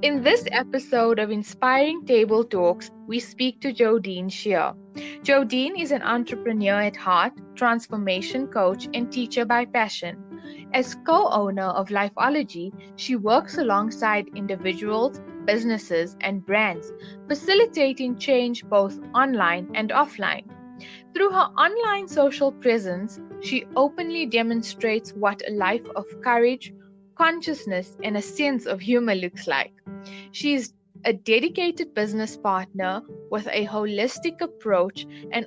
In this episode of Inspiring Table Talks, we speak to Jodene Shaer. Jodene is an entrepreneur at heart, transformation coach, and teacher by passion. As co-owner of Lifeology, she works alongside individuals, businesses, and brands, facilitating change both online and offline. Through her online social presence, she openly demonstrates what a life of courage, consciousness, and a sense of humor looks like. She is a dedicated business partner with a holistic approach and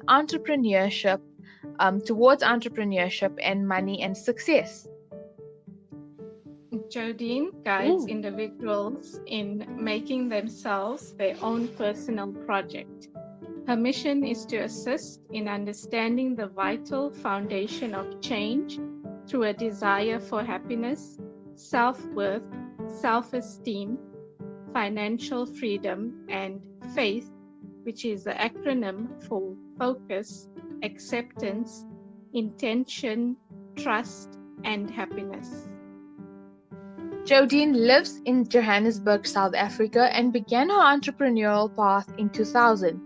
towards entrepreneurship and money and success. Jodene guides individuals in making themselves their own personal project. Her mission is to assist in understanding the vital foundation of change through a desire for happiness, self-worth, self-esteem, financial freedom, and faith, which is the acronym for focus, acceptance, intention, trust, and happiness. Jodene lives in Johannesburg, South Africa, and began her entrepreneurial path in 2000,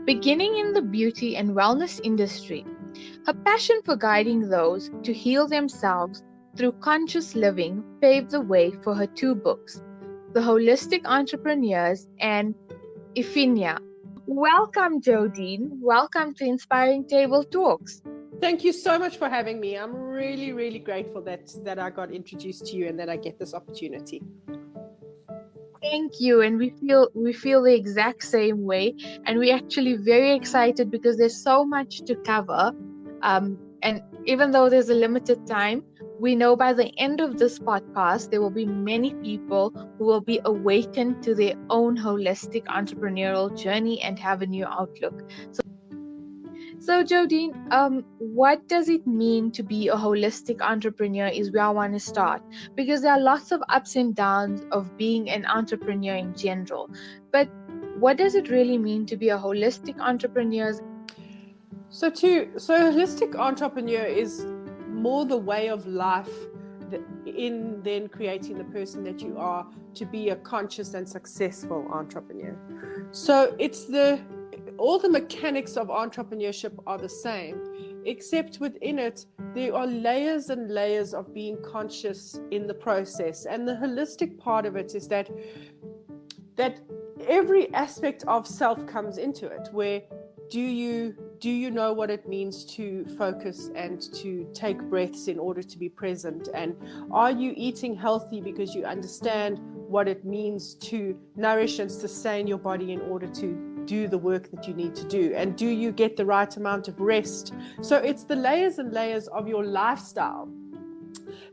beginning in the beauty and wellness industry. Her passion for guiding those to heal themselves through conscious living paved the way for her two books, The Holistic Entrepreneurs and Ifinia. Welcome, Jodene. Welcome to Inspiring Table Talks. Thank you so much for having me. I'm really, really grateful that I got introduced to you and that I get this opportunity. Thank you, and we feel the exact same way, and we're actually very excited because there's so much to cover. And even though there's a limited time, we know by the end of this podcast there will be many people who will be awakened to their own holistic entrepreneurial journey and have a new outlook. So Jodene, what does it mean to be a holistic entrepreneur is where I want to start, because there are lots of ups and downs of being an entrepreneur in general. But what does it really mean to be a holistic entrepreneur? So holistic entrepreneur is more the way of life in then creating the person that you are to be a conscious and successful entrepreneur. So all the mechanics of entrepreneurship are the same, except within it, there are layers and layers of being conscious in the process. And the holistic part of it is that every aspect of self comes into it, where do you know what it means to focus and to take breaths in order to be present? And are you eating healthy because you understand what it means to nourish and sustain your body in order to do the work that you need to do? And do you get the right amount of rest? So it's the layers and layers of your lifestyle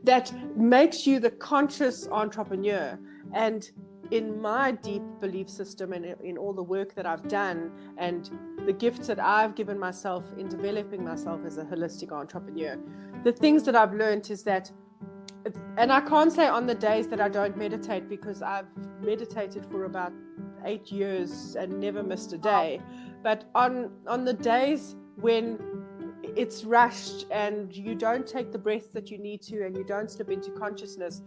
that makes you the conscious entrepreneur. And in my deep belief system and in all the work that I've done and the gifts that I've given myself in developing myself as a holistic entrepreneur, the things that I've learned is that, and I can't say on the days that I don't meditate, because I've meditated for about 8 years and never missed a day, but on the days when it's rushed and you don't take the breaths that you need to and you don't slip into consciousness,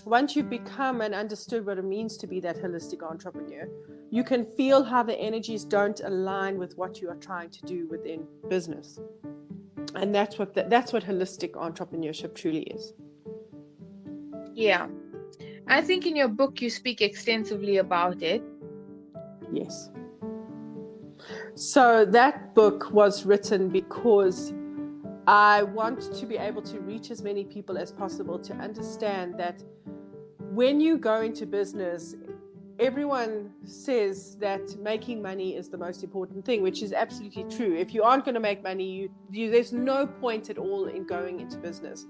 once you've become and understood what it means to be that holistic entrepreneur, you can feel how the energies don't align with what you are trying to do within business. And that's what holistic entrepreneurship truly is. Yeah. I think in your book you speak extensively about it. Yes. So that book was written because I want to be able to reach as many people as possible to understand that when you go into business, everyone says that making money is the most important thing, which is absolutely true. If you aren't going to make money, there's no point at all in going into business.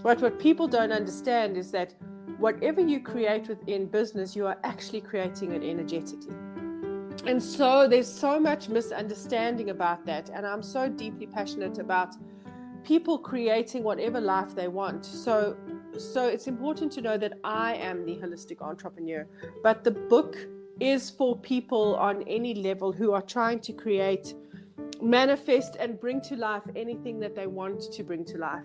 But what people don't understand is that whatever you create within business, you are actually creating it energetically. And so there's so much misunderstanding about that. And I'm so deeply passionate about people creating whatever life they want. So it's important to know that I am the holistic entrepreneur, but the book is for people on any level who are trying to create, manifest, and bring to life anything that they want to bring to life.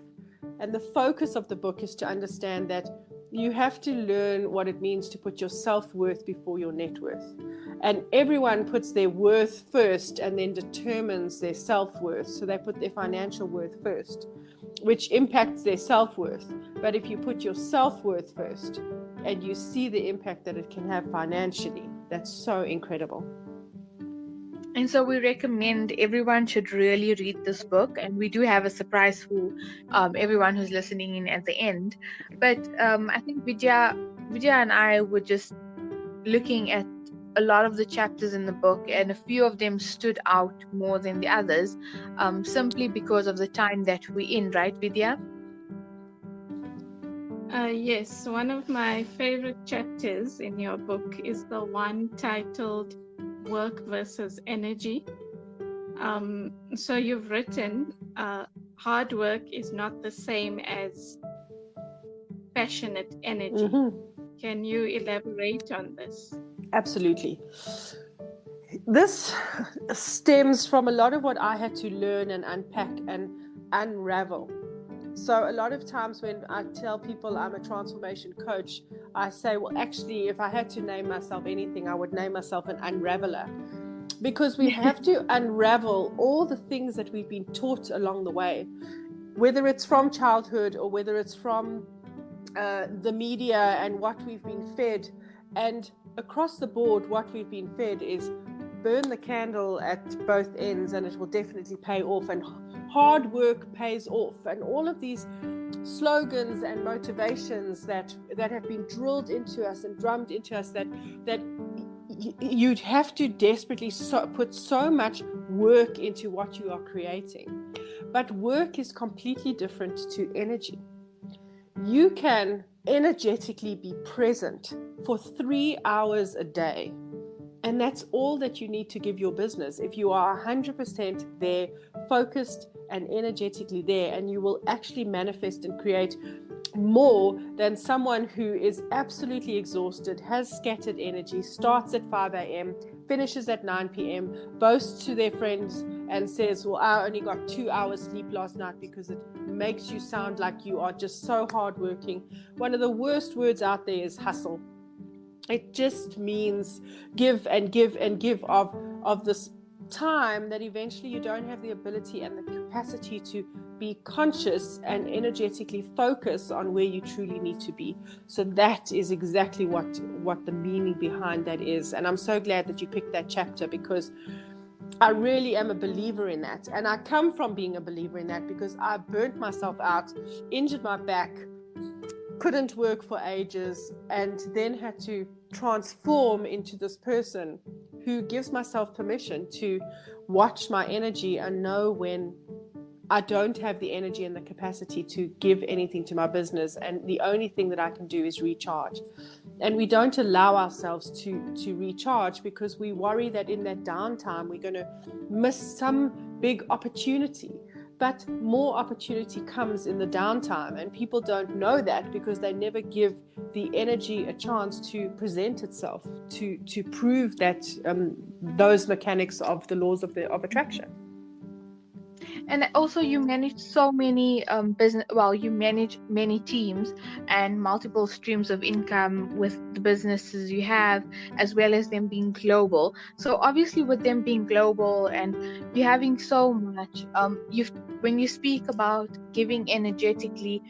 And the focus of the book is to understand that You have to learn what it means to put your self-worth before your net worth. And everyone puts their worth first and then determines their self-worth. So they put their financial worth first, which impacts their self-worth. But if you put your self-worth first and you see the impact that it can have financially, that's so incredible. And so we recommend everyone should really read this book, and we do have a surprise for everyone who's listening in at the end. But I think Vidya and I were just looking at a lot of the chapters in the book, and a few of them stood out more than the others, simply because of the time that we're in, right, Vidya? Yes, one of my favorite chapters in your book is the one titled Work versus Energy. So you've written, hard work is not the same as passionate energy. Mm-hmm. Can you elaborate on this? Absolutely. This stems from a lot of what I had to learn and unpack and unravel. So a lot of times when I tell people I'm a transformation coach, I say, well, actually, if I had to name myself anything, I would name myself an unraveler. Because we have to unravel all the things that we've been taught along the way, whether it's from childhood or whether it's from the media and what we've been fed. And across the board, what we've been fed is burn the candle at both ends and it will definitely pay off, and hard work pays off, and all of these slogans and motivations that have been drilled into us and drummed into us, that you'd have to desperately put so much work into what you are creating. But work is completely different to energy. You can energetically be present for 3 hours a day, and that's all that you need to give your business. If you are 100% there, focused and energetically there, and you will actually manifest and create more than someone who is absolutely exhausted, has scattered energy, starts at 5 a.m., finishes at 9 p.m., boasts to their friends and says, well, I only got 2 hours sleep last night, because it makes you sound like you are just so hardworking. One of the worst words out there is hustle. It just means give and give and give of this time that eventually you don't have the ability and the capacity to be conscious and energetically focus on where you truly need to be. So that is exactly what the meaning behind that is. And I'm so glad that you picked that chapter, because I really am a believer in that. And I come from being a believer in that because I burnt myself out, injured my back, couldn't work for ages, and then had to transform into this person who gives myself permission to watch my energy and know when I don't have the energy and the capacity to give anything to my business, and the only thing that I can do is recharge. And we don't allow ourselves to recharge because we worry that in that downtime we're going to miss some big opportunity. But more opportunity comes in the downtime, and people don't know that because they never give the energy a chance to present itself, to prove that those mechanics of the laws of attraction. And also, you manage so many you manage many teams and multiple streams of income with the businesses you have, as well as them being global. So obviously, with them being global and you having so much, when you speak about giving energetically,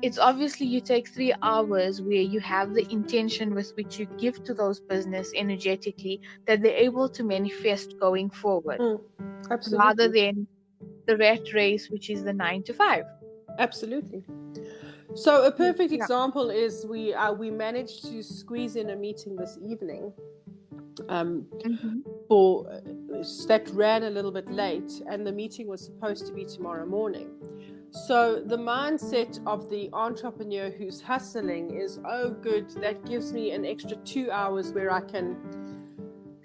it's obviously you take 3 hours where you have the intention with which you give to those business energetically, that they're able to manifest going forward, Absolutely. rather than the rat race, which is the 9 to 5. Absolutely. So a perfect example is we managed to squeeze in a meeting this evening for that ran a little bit late, and the meeting was supposed to be tomorrow morning. So the mindset of the entrepreneur who's hustling is, oh good, that gives me an extra 2 hours where I can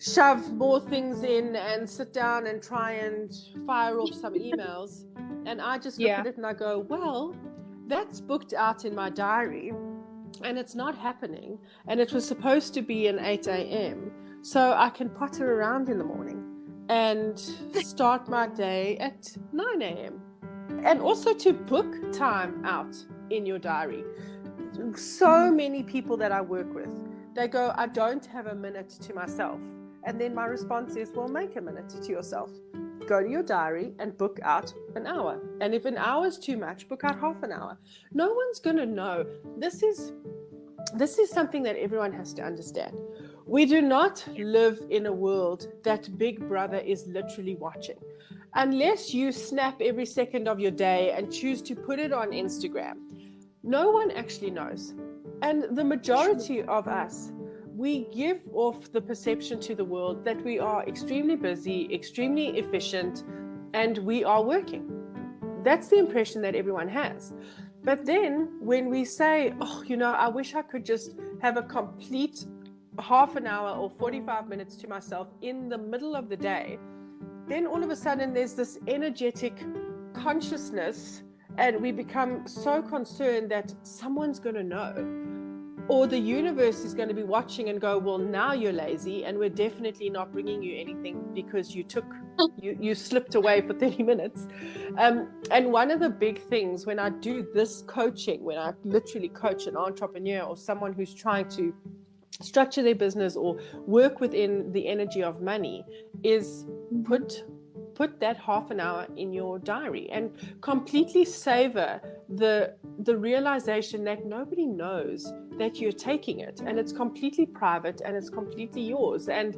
shove more things in and sit down and try and fire off some emails. And I just look at it and I go, well, that's booked out in my diary and it's not happening. And it was supposed to be an 8 a.m. So I can potter around in the morning and start my day at 9 a.m. And also to book time out in your diary. So many people that I work with, they go, I don't have a minute to myself. And then my response is, well, make a minute to yourself. Go to your diary and book out an hour. And if an hour is too much, book out half an hour. No one's going to know. This is something that everyone has to understand. We do not live in a world that Big Brother is literally watching. Unless you snap every second of your day and choose to put it on Instagram, no one actually knows. And the majority of us, we give off the perception to the world that we are extremely busy, extremely efficient, and we are working. That's the impression that everyone has. But then when we say, oh, I wish I could just have a complete half an hour or 45 minutes to myself in the middle of the day, then all of a sudden there's this energetic consciousness, and we become so concerned that someone's going to know, or the universe is going to be watching and go, well, now you're lazy and we're definitely not bringing you anything because you slipped away for 30 minutes. And one of the big things when I do this coaching, when I literally coach an entrepreneur or someone who's trying to structure their business or work within the energy of money, is put that half an hour in your diary and completely savor the realization that nobody knows that you're taking it, and it's completely private and it's completely yours. And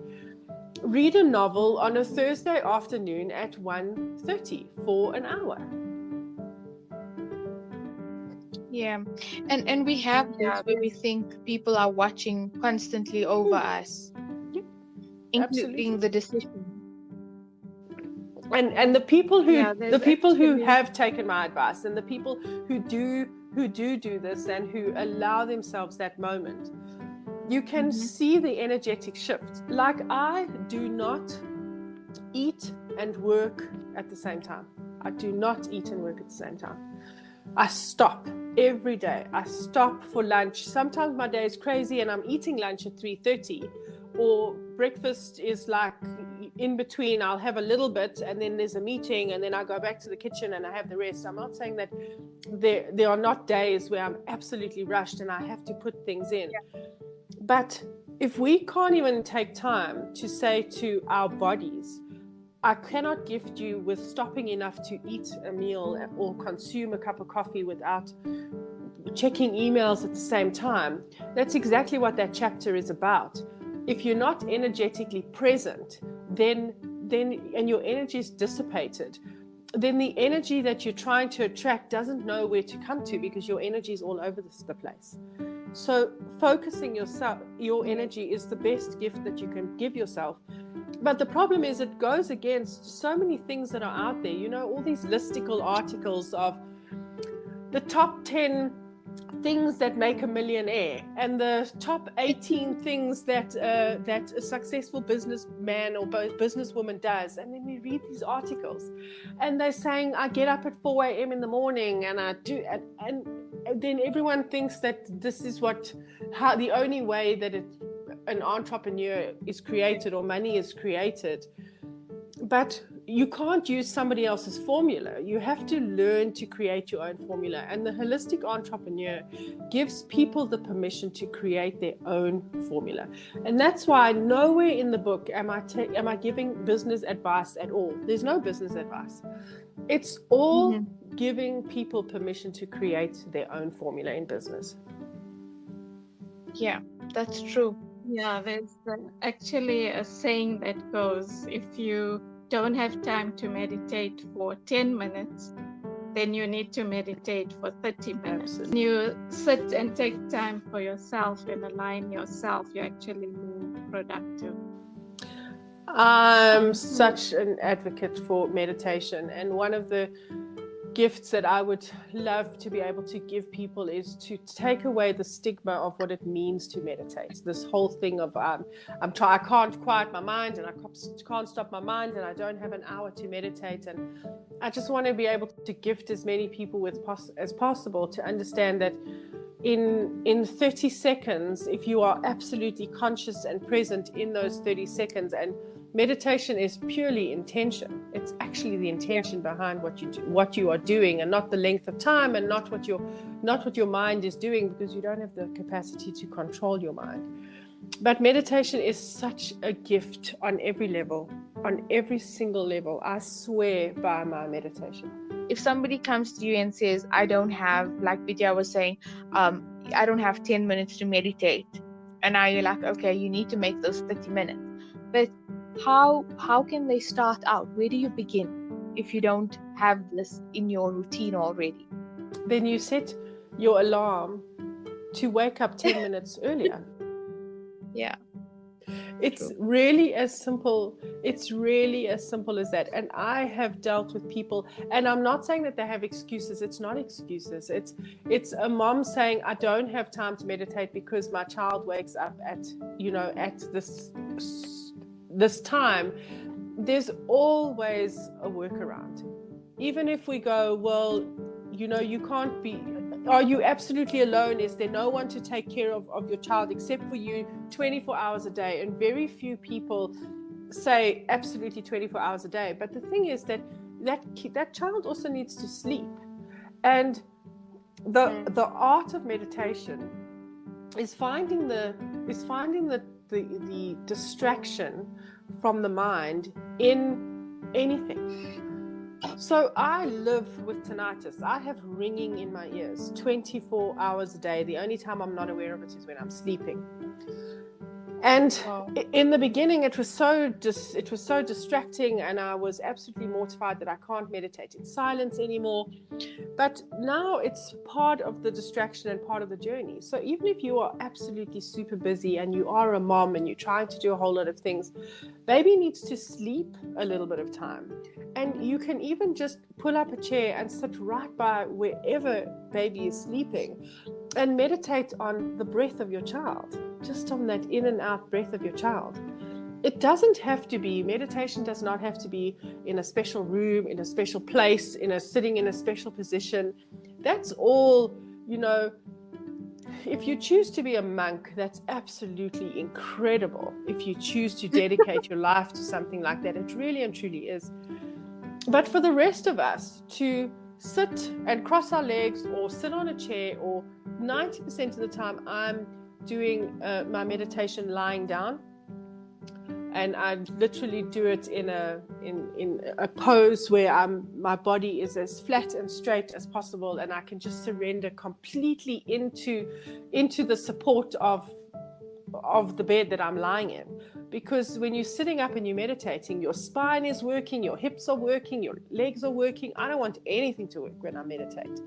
read a novel on a Thursday afternoon at 1:30 for an hour. Yeah, and we have this where we think people are watching constantly over us, including the decision. And the people who have taken my advice, and the people who do this and who allow themselves that moment, you can see the energetic shift. Like, I do not eat and work at the same time. I do not eat and work at the same time. I stop every day. I stop for lunch. Sometimes my day is crazy and I'm eating lunch at 3:30, or breakfast is like in between. I'll have a little bit and then there's a meeting and then I go back to the kitchen and I have the rest. I'm not saying that there are not days where I'm absolutely rushed and I have to put things in. But if we can't even take time to say to our bodies, I cannot gift you with stopping enough to eat a meal or consume a cup of coffee without checking emails at the same time. That's exactly what that chapter is about. If you're not energetically present, then and your energy is dissipated, then the energy that you're trying to attract doesn't know where to come to, because your energy is all over the place. So focusing your energy is the best gift that you can give yourself. But the problem is it goes against so many things that are out there. All these listicle articles of the top 10 things that make a millionaire and the top 18 things that a successful businessman or businesswoman does. And then we read these articles and they're saying, I get up at 4 a.m. in the morning and I do, and then everyone thinks that this is how the only way that an entrepreneur is created or money is created. But you can't use somebody else's formula. You have to learn to create your own formula. And the holistic entrepreneur gives people the permission to create their own formula. And that's why nowhere in the book am I giving business advice at all. There's no business advice. It's all giving people permission to create their own formula in business. Yeah, that's true. Yeah, there's actually a saying that goes, if you don't have time to meditate for 10 minutes, then you need to meditate for 30 minutes. Absolutely. You sit and take time for yourself and align yourself, you're actually more productive. I'm such an advocate for meditation, and one of the gifts that I would love to be able to give people is to take away the stigma of what it means to meditate. This whole thing of I can't quiet my mind and I can't stop my mind and I don't have an hour to meditate. And I just want to be able to gift as many people as possible to understand that in 30 seconds, if you are absolutely conscious and present in those 30 seconds and Meditation is purely intention. It's actually the intention behind what you are doing, and not the length of time, and not what your mind is doing, because you don't have the capacity to control your mind. But meditation is such a gift on every level, on every single level. I swear by my meditation. If somebody comes to you and says, I don't have, like Vidya was saying, I don't have 10 minutes to meditate, and now you're like, okay, you need to make those 30 minutes. But how can they start out? Where do you begin if you don't have this in your routine already? Then you set your alarm to wake up 10 minutes earlier. Yeah. It's really as simple. It's really as simple as that. And I have dealt with people, and I'm not saying that they have excuses. It's not excuses. It's a mom saying, I don't have time to meditate because my child wakes up at this time. There's always a workaround. Even if we go, well, you can't be, are you absolutely alone? Is there no one to take care of your child except for you 24 hours a day? And very few people say absolutely 24 hours a day. But the thing is that child also needs to sleep. And the art of meditation is finding the distraction from the mind in anything. So I live with tinnitus. I have ringing in my ears 24 hours a day. The only time I'm not aware of it is when I'm sleeping. And in the beginning, it was so distracting, and I was absolutely mortified that I can't meditate in silence anymore. But now it's part of the distraction and part of the journey. So even if you are absolutely super busy and you are a mom and you're trying to do a whole lot of things, baby needs to sleep a little bit of time. And you can even just pull up a chair and sit right by wherever baby is sleeping and meditate on the breath of your child, just on that in and out breath of your child. It doesn't have to be, meditation does not have to be in a special room, in a special place, sitting in a special position. That's all, if you choose to be a monk, that's absolutely incredible. If you choose to dedicate your life to something like that, it really and truly is. But for the rest of us to sit and cross our legs or sit on a chair, or 90% of the time I'm doing my meditation lying down, and I literally do it in a pose where my body is as flat and straight as possible, and I can just surrender completely into the support of the bed that I'm lying in. Because when you're sitting up and you're meditating, your spine is working, your hips are working, your legs are working. I don't want anything to work when I meditate.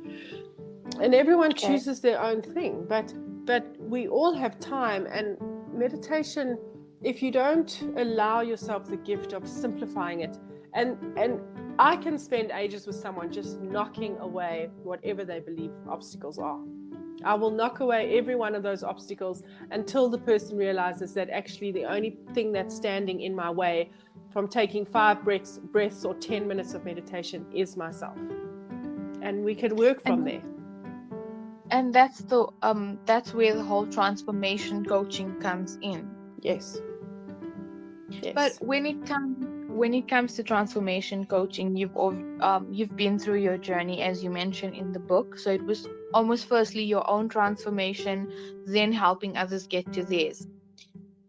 And everyone chooses their own thing, but we all have time. And meditation, if you don't allow yourself the gift of simplifying it, and I can spend ages with someone just knocking away whatever they believe obstacles are. I will knock away every one of those obstacles until the person realizes that actually the only thing that's standing in my way from taking 5 breaths or 10 minutes of meditation is myself. And we can work from there. And that's where the whole transformation coaching comes in. Yes. But when it comes to transformation coaching, you've been through your journey, as you mentioned in the book. So it was almost firstly your own transformation, then helping others get to theirs.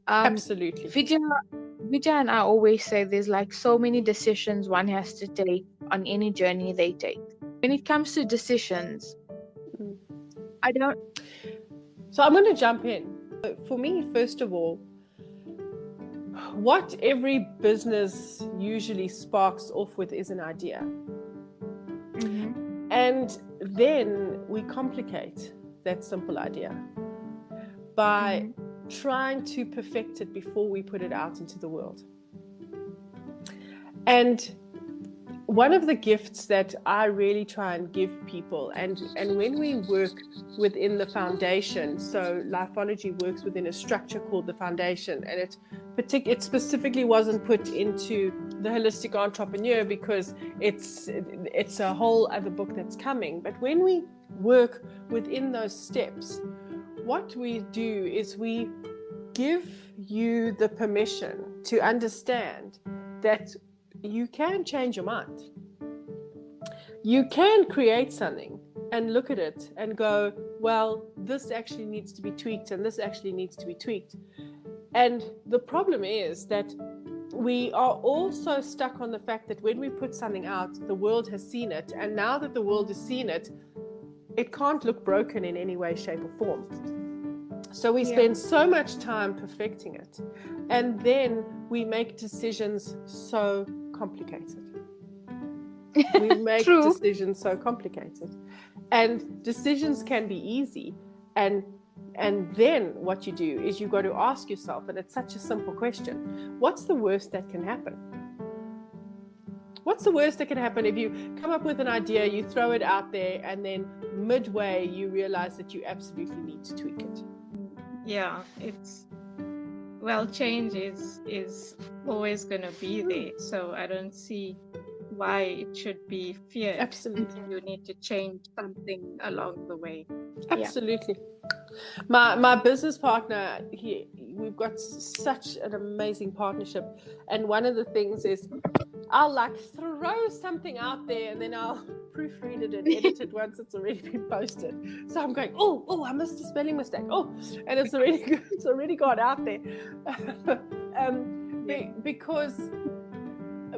Absolutely. Vidya and I always say there's like so many decisions one has to take on any journey they take. When it comes to decisions, So I'm going to jump in. For me, first of all, what every business usually sparks off with is an idea. Mm-hmm. And then we complicate that simple idea by trying to perfect it before we put it out into the world. And one of the gifts that I really try and give people, and when we work within the foundation, so Lifeology works within a structure called the foundation, and it specifically wasn't put into the Holistic Entrepreneur because it's a whole other book that's coming. But when we work within those steps, what we do is we give you the permission to understand that you can change your mind. You can create something and look at it and go, well, this actually needs to be tweaked and this actually needs to be tweaked. And the problem is that we are all so stuck on the fact that when we put something out, the world has seen it. And now that the world has seen it, it can't look broken in any way, shape, or form. So we spend so much time perfecting it. And then we make decisions so complicated. We make decisions so complicated. And decisions can be easy. And then what you do is you got to ask yourself, and it's such a simple question, what's the worst that can happen? What's the worst that can happen if you come up with an idea, you throw it out there, and then midway you realize that you absolutely need to tweak it? Yeah, change is always going to be there. So I don't see why it should be feared. Absolutely. You need to change something along the way. Absolutely. My business partner, we've got such an amazing partnership, and one of the things is I'll like throw something out there and then I'll proofread it and edit it once it's already been posted. So I'm going, oh, I missed a spelling mistake. Oh, and it's already good. It's already got out there.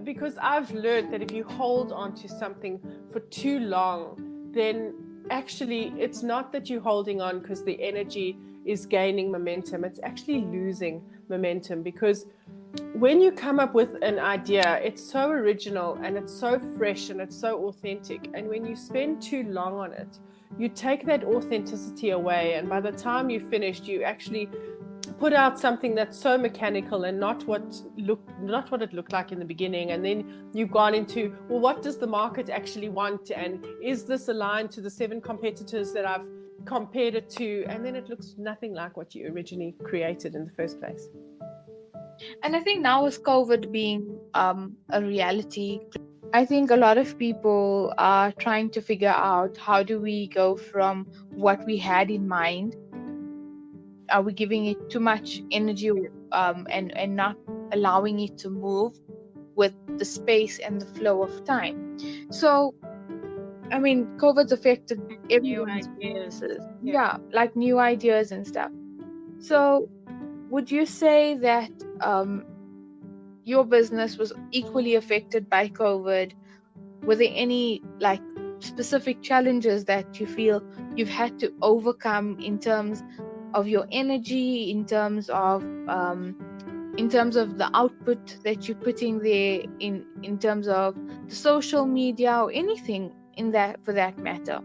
Because I've learned that if you hold on to something for too long, then actually it's not that you're holding on because the energy is gaining momentum. It's actually losing momentum, because when you come up with an idea, it's so original and it's so fresh and it's so authentic. And when you spend too long on it, you take that authenticity away. And by the time you've finished, you actually put out something that's so mechanical and not what it looked like in the beginning. And then you've gone into, well, what does the market actually want? And is this aligned to the 7 competitors that I've compared it to? And then it looks nothing like what you originally created in the first place. And I think now with COVID being a reality, I think a lot of people are trying to figure out, how do we go from what we had in mind? Are we giving it too much energy and not allowing it to move with the space and the flow of time? So, I mean, COVID's affected everyone's businesses. Yeah, like new ideas and stuff. So, would you say that your business was equally affected by COVID? Were there any like specific challenges that you feel you've had to overcome in terms of your energy, in terms of the output that you're putting there, in terms of the social media or anything in that, for that matter?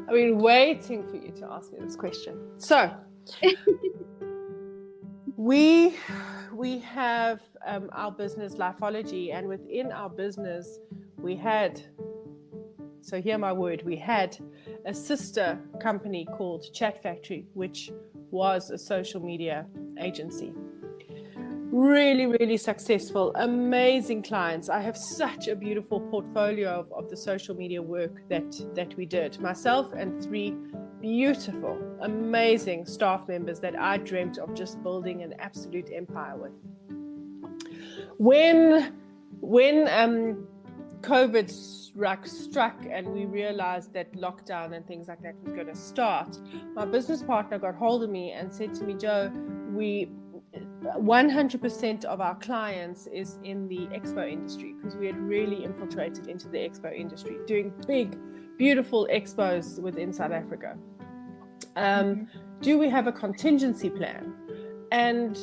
I've been waiting for you to ask me this question. So we have our business Lifeology, and within our business we had a sister company called Chat Factory, which was a social media agency. Really, really successful, amazing clients. I have such a beautiful portfolio of the social media work that we did. Myself and 3 beautiful, amazing staff members that I dreamt of just building an absolute empire with. When COVID struck and we realized that lockdown and things like that was going to start, my business partner got hold of me and said to me, Jo, 100% of our clients is in the expo industry, because we had really infiltrated into the expo industry, doing big, beautiful expos within South Africa. Do we have a contingency plan? And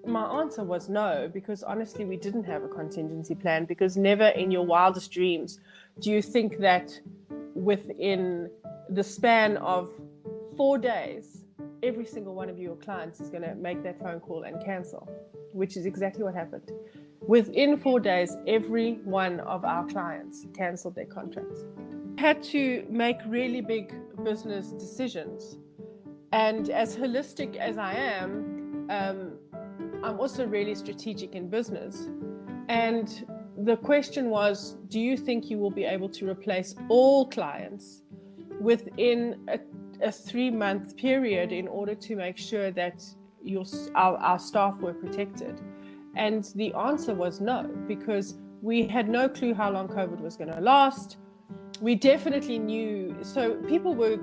my answer was no, because honestly, we didn't have a contingency plan, because never in your wildest dreams do you think that within the span of 4 days, every single one of your clients is going to make that phone call and cancel, which is exactly what happened. Within 4 days, every one of our clients canceled their contracts. Had to make really big business decisions. And as holistic as I am, I'm also really strategic in business. And the question was, do you think you will be able to replace all clients within a 3-month period in order to make sure that our staff were protected? And the answer was no, because we had no clue how long COVID was going to last. We definitely knew. So people were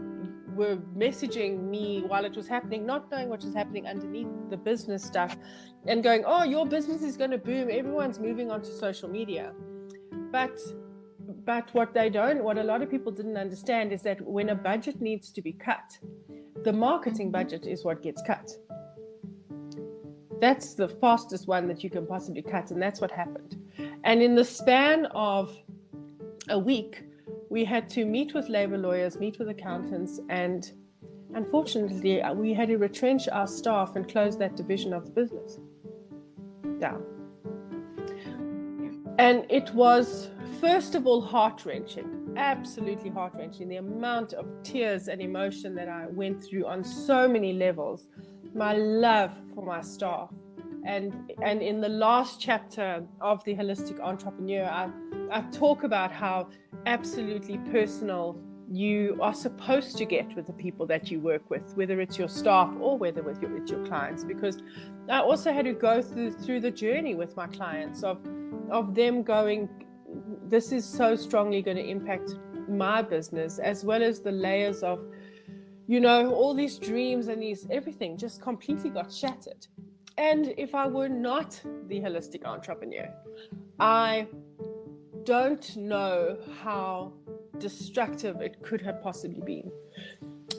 messaging me while it was happening, not knowing what was happening underneath the business stuff, and going, oh, your business is going to boom. Everyone's moving onto social media. But what a lot of people didn't understand is that when a budget needs to be cut, the marketing budget is what gets cut. That's the fastest one that you can possibly cut, and that's what happened. And in the span of a week, we had to meet with labor lawyers, meet with accountants, and unfortunately, we had to retrench our staff and close that division of the business down. And it was, first of all, heart-wrenching, absolutely heart-wrenching. The amount of tears and emotion that I went through on so many levels, my love for my staff. And in the last chapter of The Holistic Entrepreneur, I talk about how absolutely personal you are supposed to get with the people that you work with, whether it's your staff or whether it's your clients, because I also had to go through the journey with my clients of them going, this is so strongly going to impact my business, as well as the layers of, all these dreams and everything just completely got shattered. And if I were not the holistic entrepreneur, I don't know how destructive it could have possibly been.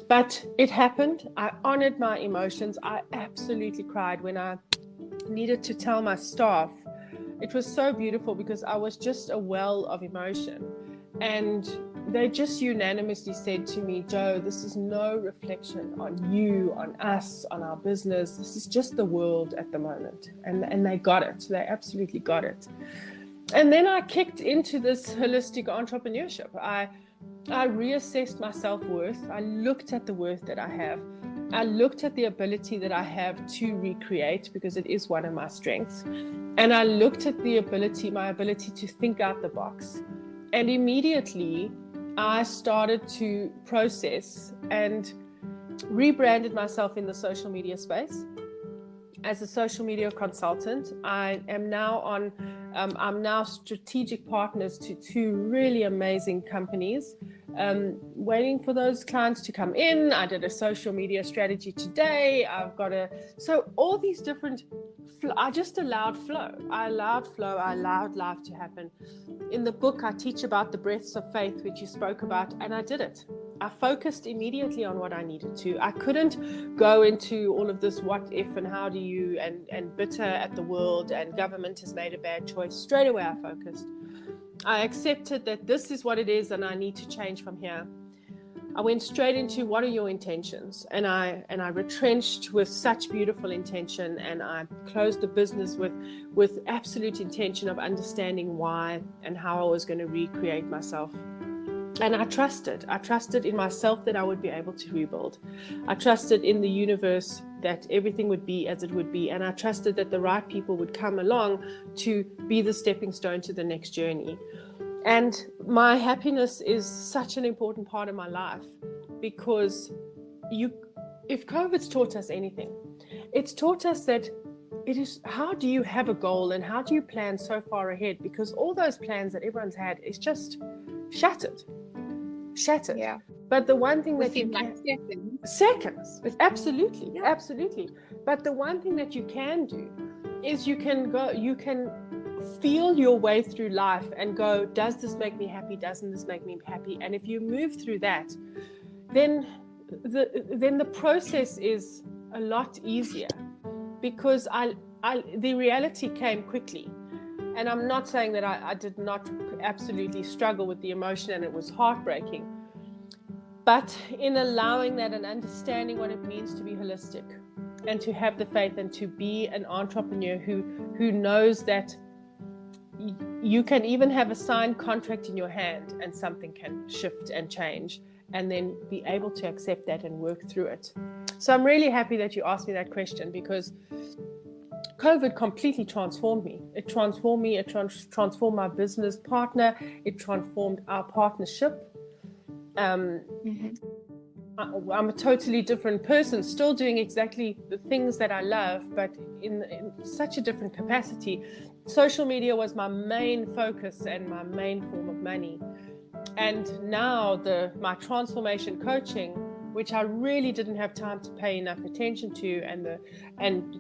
But it happened. I honored my emotions. I absolutely cried when I needed to tell my staff. It was so beautiful because I was just a well of emotion. And they just unanimously said to me, Jo, this is no reflection on you, on us, on our business. This is just the world at the moment. And they got it. They absolutely got it. And then I kicked into this holistic entrepreneurship. I reassessed my self-worth. I looked at the worth that I have. I looked at the ability that I have to recreate, because it is one of my strengths. And I looked at my ability to think out the box. And immediately I started to process and rebranded myself in the social media space as a social media consultant. I am now I'm now strategic partners to 2 really amazing companies, waiting for those clients to come in. I did a social media strategy today. So all these different, I just allowed flow. I allowed life to happen. In the book, I teach about the breaths of faith, which you spoke about, and I did it. I focused immediately on what I needed to. I couldn't go into all of this what if and how do you and bitter at the world and government has made a bad choice. Straight away I focused. I accepted that this is what it is and I need to change from here. I went straight into what are your intentions, and I retrenched with such beautiful intention, and I closed the business with absolute intention of understanding why and how I was going to recreate myself. And I trusted in myself that I would be able to rebuild. I trusted in the universe that everything would be as it would be. And I trusted that the right people would come along to be the stepping stone to the next journey. And my happiness is such an important part of my life, because if COVID's taught us anything, it's taught us that it is, how do you have a goal and how do you plan so far ahead? Because all those plans that everyone's had is just shattered. Yeah. But the one thing that you can, seconds, absolutely, yeah. Absolutely. But the one thing that you can do is you can feel your way through life and go, does this make me happy? Doesn't this make me happy? And if you move through that, then the process is a lot easier, because the reality came quickly. And I'm not saying that I did not absolutely struggle with the emotion and it was heartbreaking. But in allowing that and understanding what it means to be holistic and to have the faith and to be an entrepreneur who knows that you can even have a signed contract in your hand and something can shift and change, and then be able to accept that and work through it. So I'm really happy that you asked me that question, because COVID completely transformed me. It transformed me. It transformed my business partner. It transformed our partnership. I'm a totally different person, still doing exactly the things that I love, but in such a different capacity. Social media was my main focus and my main form of money. And now my transformation coaching, which I really didn't have time to pay enough attention to, and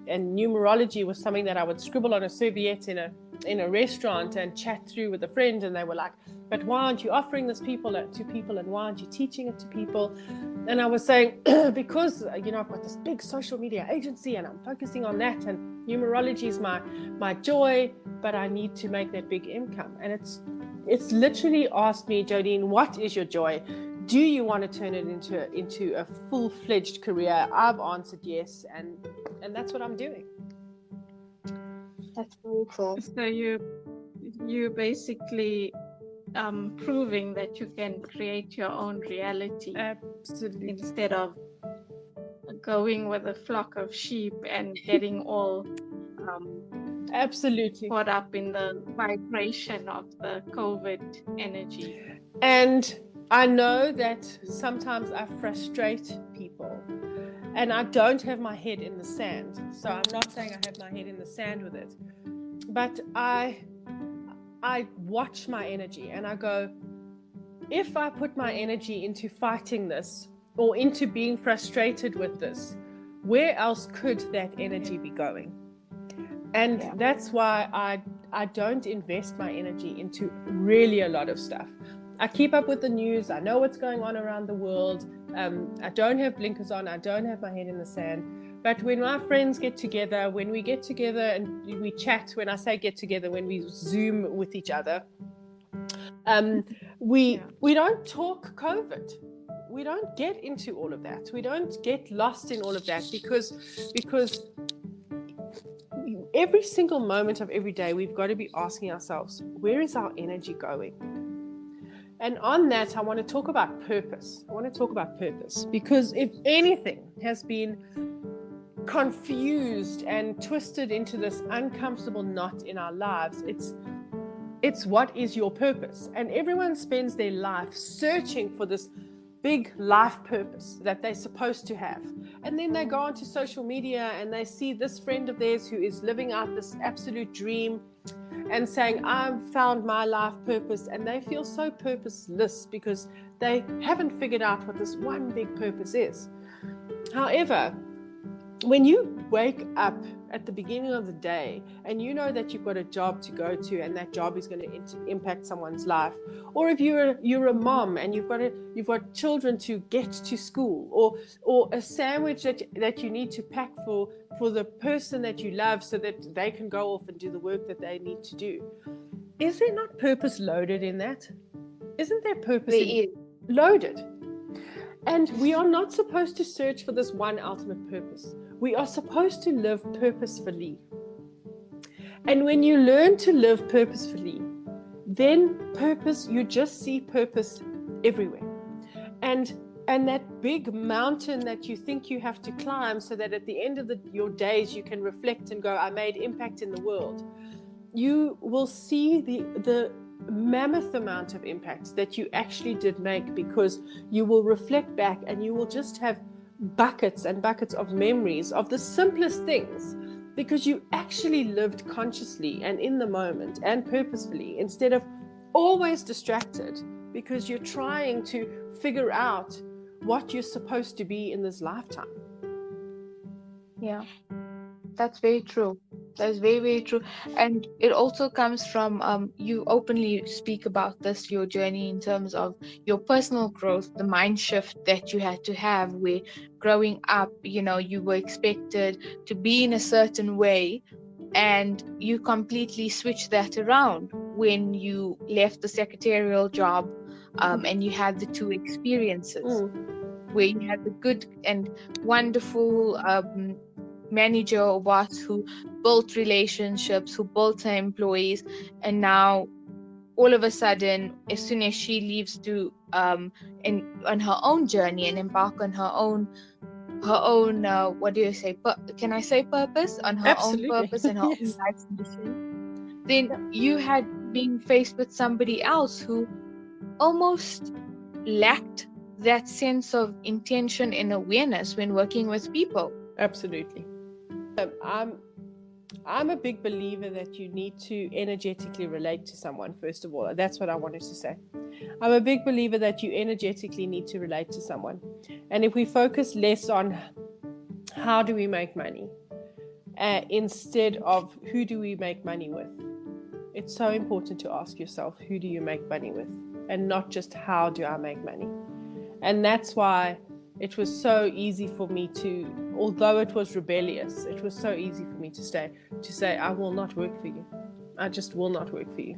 numerology was something that I would scribble on a serviette in a restaurant and chat through with a friend, and they were like, but why aren't you offering this to people, and why aren't you teaching it to people? And I was saying, because I've got this big social media agency and I'm focusing on that, and numerology is my joy, but I need to make that big income. And it's literally asked me, Jodene, what is your joy? Do you want to turn it into a full-fledged career? I've answered yes, and that's what I'm doing. That's beautiful. So you basically proving that you can create your own reality. Absolutely. Instead of going with a flock of sheep and getting all absolutely caught up in the vibration of the COVID energy. And I know that sometimes I frustrate people, and I don't have my head in the sand. So I'm not saying I have my head in the sand with it, but I watch my energy and I go, if I put my energy into fighting this or into being frustrated with this, where else could that energy be going? And that's why I don't invest my energy into really a lot of stuff. I keep up with the news. I know what's going on around the world. I don't have blinkers on. I don't have my head in the sand. But when my friends get together, when we get together and we chat, when I say get together, when we Zoom with each other, we don't talk COVID. We don't get into all of that. We don't get lost in all of that because every single moment of every day, we've got to be asking ourselves, where is our energy going? And on that, I want to talk about purpose. Because if anything has been confused and twisted into this uncomfortable knot in our lives, it's what is your purpose? And everyone spends their life searching for this big life purpose that they're supposed to have. And then they go onto social media and they see this friend of theirs who is living out this absolute dream and saying, I've found my life purpose, and they feel so purposeless because they haven't figured out what this one big purpose is. However, when you wake up at the beginning of the day and you know that you've got a job to go to and that job is going to impact someone's life, or if you're a mom and you've got children to get to school, or a sandwich that you need to pack for the person that you love so that they can go off and do the work that they need to do, is there not purpose loaded in that? Isn't there purpose loaded? And we are not supposed to search for this one ultimate purpose. We are supposed to live purposefully. And when you learn to live purposefully, then you just see purpose everywhere. And that big mountain that you think you have to climb so that at the end of your days you can reflect and go, I made impact in the world. You will see the mammoth amount of impact that you actually did make, because you will reflect back and you will just have buckets and buckets of memories of the simplest things, because you actually lived consciously and in the moment and purposefully, instead of always distracted because you're trying to figure out what you're supposed to be in this lifetime. Yeah, that's very true. That's very, very true. And it also comes from you openly speak about this, your journey in terms of your personal growth, the mind shift that you had to have, where growing up, you were expected to be in a certain way, and you completely switched that around when you left the secretarial job, and you had the two experiences where you had the good and wonderful manager or boss who built relationships, who built her employees, and now all of a sudden, as soon as she leaves to on her own journey and embark on her own what do you say? Can I say purpose? On her Absolutely. own purpose and her Yes. own life's mission. Then you had been faced with somebody else who almost lacked that sense of intention and awareness when working with people. Absolutely. I'm a big believer that you need to energetically relate to someone, first of all. That's what I wanted to say. I'm a big believer that you energetically need to relate to someone. And if we focus less on how do we make money, instead of who do we make money with, it's so important to ask yourself, who do you make money with? And not just how do I make money? And that's why it was so easy for me to, although it was rebellious, it was so easy for me to say, I will not work for you. I just will not work for you.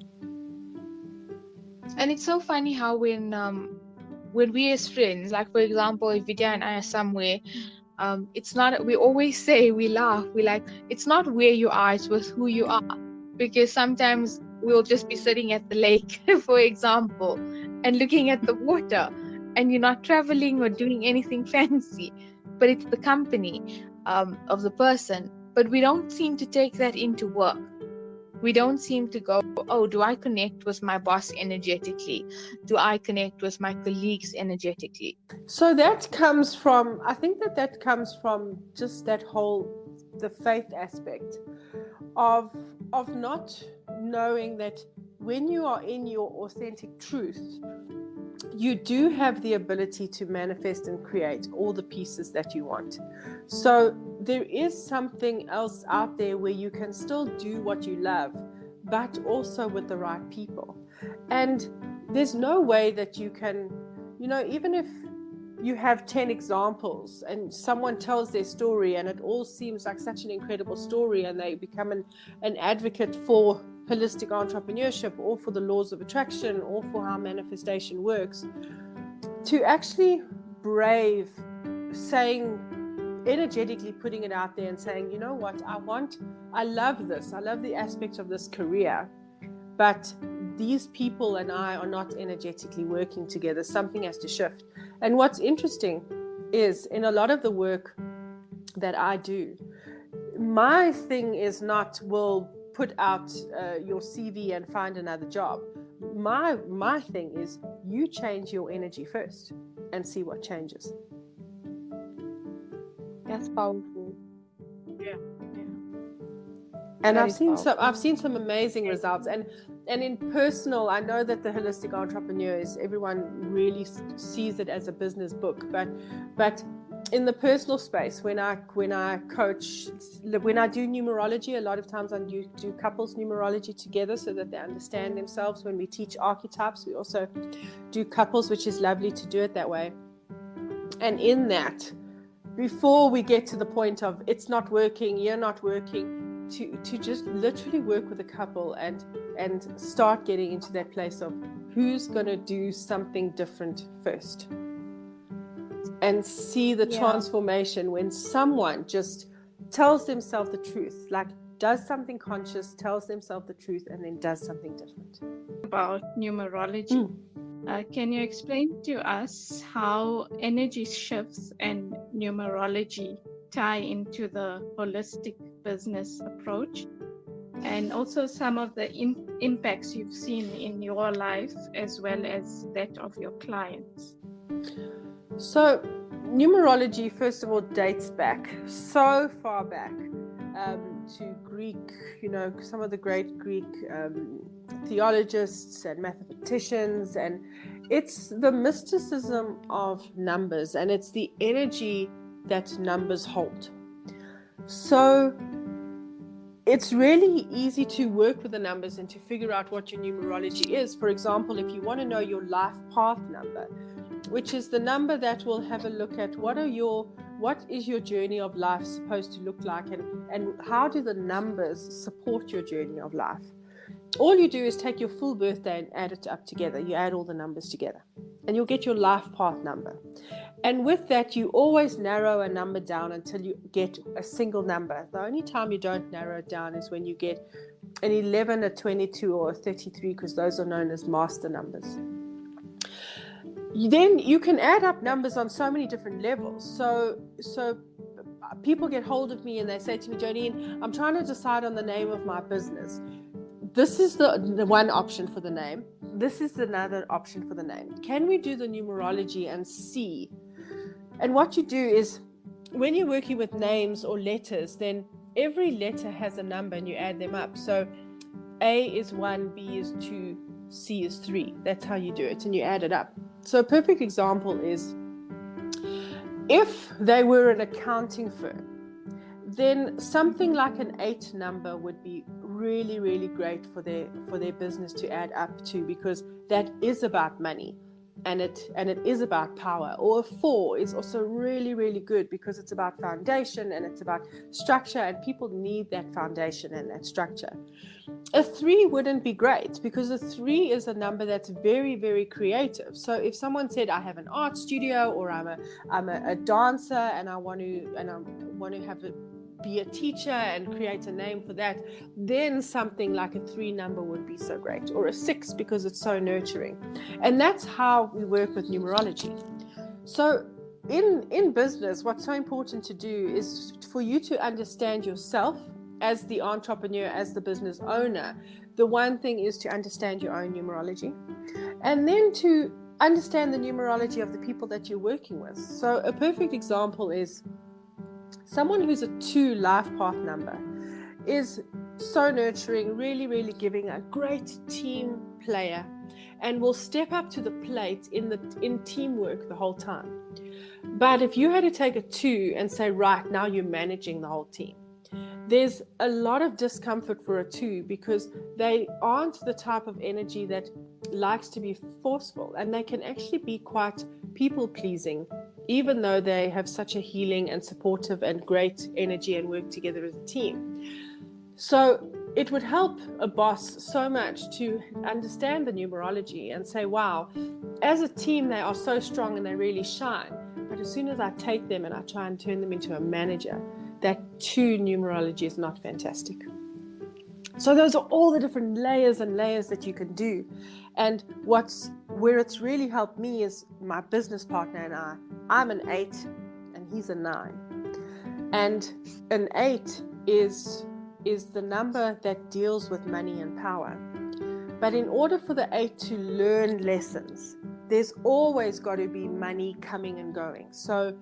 And it's so funny how when we as friends, like for example, if Vidya and I are somewhere, it's not, we always say, we laugh, we like, it's not where you are, it's with who you are. Because sometimes we'll just be sitting at the lake, for example, and looking at the water, and you're not traveling or doing anything fancy, but it's the company of the person. But we don't seem to take that into work. We don't seem to go, oh, do I connect with my boss energetically? Do I connect with my colleagues energetically? So that comes from, I think that comes from just that whole, the faith aspect of not knowing that when you are in your authentic truth, you do have the ability to manifest and create all the pieces that you want. So there is something else out there where you can still do what you love, but also with the right people. And there's no way that you can, even if you have 10 examples and someone tells their story and it all seems like such an incredible story, and they become an advocate for holistic entrepreneurship or for the laws of attraction or for how manifestation works, to actually brave saying, energetically putting it out there and saying, you know what, I love this, I love the aspect of this career, but these people and I are not energetically working together. Something has to shift. And what's interesting is, in a lot of the work that I do, my thing is not, well, put out your CV and find another job. My thing is, you change your energy first and see what changes. That's powerful. Yeah. And I've seen some amazing results. And in personal, I know that the holistic entrepreneurs, everyone really sees it as a business book, but in the personal space, when I coach, when I do numerology, a lot of times I do couples numerology together so that they understand themselves. When we teach archetypes, we also do couples, which is lovely to do it that way. And in that, before we get to the point of it's not working, you're not working, to just literally work with a couple and start getting into that place of who's going to do something different first, and see the transformation when someone just tells themselves the truth, like does something conscious, tells themselves the truth, and then does something different. About numerology, can you explain to us how energy shifts and numerology tie into the holistic business approach, and also some of the impacts you've seen in your life as well as that of your clients? So numerology, first of all, dates back so far back to Greek, some of the great Greek theologists and mathematicians, and it's the mysticism of numbers, and it's the energy that numbers hold. So it's really easy to work with the numbers and to figure out what your numerology is. For example, if you want to know your life path number, which is the number that will have a look at what is your journey of life supposed to look like, and how do the numbers support your journey of life. All you do is take your full birthday and add it up together. You add all the numbers together and you'll get your life path number. And with that, you always narrow a number down until you get a single number. The only time you don't narrow it down is when you get an 11, a 22, or a 33, because those are known as master numbers. Then you can add up numbers on so many different levels. So people get hold of me and they say to me, Jodene, I'm trying to decide on the name of my business. this is the one option for the name. This is another option for the name. Can we do the numerology and see? And what you do is, when you're working with names or letters, then every letter has a number and you add them up. So A is 1, B is 2, C is 3. That's how you do it, and you add it up. So a perfect example is, if they were an accounting firm, then something like an 8 number would be really, really great for their business to add up to, because that is about money. And it is about power. Or a 4 is also really, really good because it's about foundation and it's about structure, and people need that foundation and that structure. A 3 wouldn't be great because a 3 is a number that's very, very creative. So if someone said, I have an art studio, or I'm a dancer and I want to have be a teacher and create a name for that, then something like a 3 number would be so great, or a 6 because it's so nurturing. And that's how we work with numerology. So in business, what's so important to do is for you to understand yourself as the entrepreneur, as the business owner. The one thing is to understand your own numerology, and then to understand the numerology of the people that you're working with. So a perfect example is someone who's a 2 life path number is so nurturing, really, really giving, a great team player, and will step up to the plate in teamwork the whole time. But if you had to take a 2 and say, right, now you're managing the whole team, there's a lot of discomfort for a 2 because they aren't the type of energy that likes to be forceful, and they can actually be quite people-pleasing, even though they have such a healing and supportive and great energy and work together as a team. So it would help a boss so much to understand the numerology and say, wow, as a team, they are so strong and they really shine. But as soon as I take them and I try and turn them into a manager, that 2 numerology is not fantastic. So those are all the different layers and layers that you can do. And where it's really helped me is my business partner and I'm an 8 and he's a 9. And an 8 is the number that deals with money and power. But in order for the 8 to learn lessons, there's always got to be money coming and going. So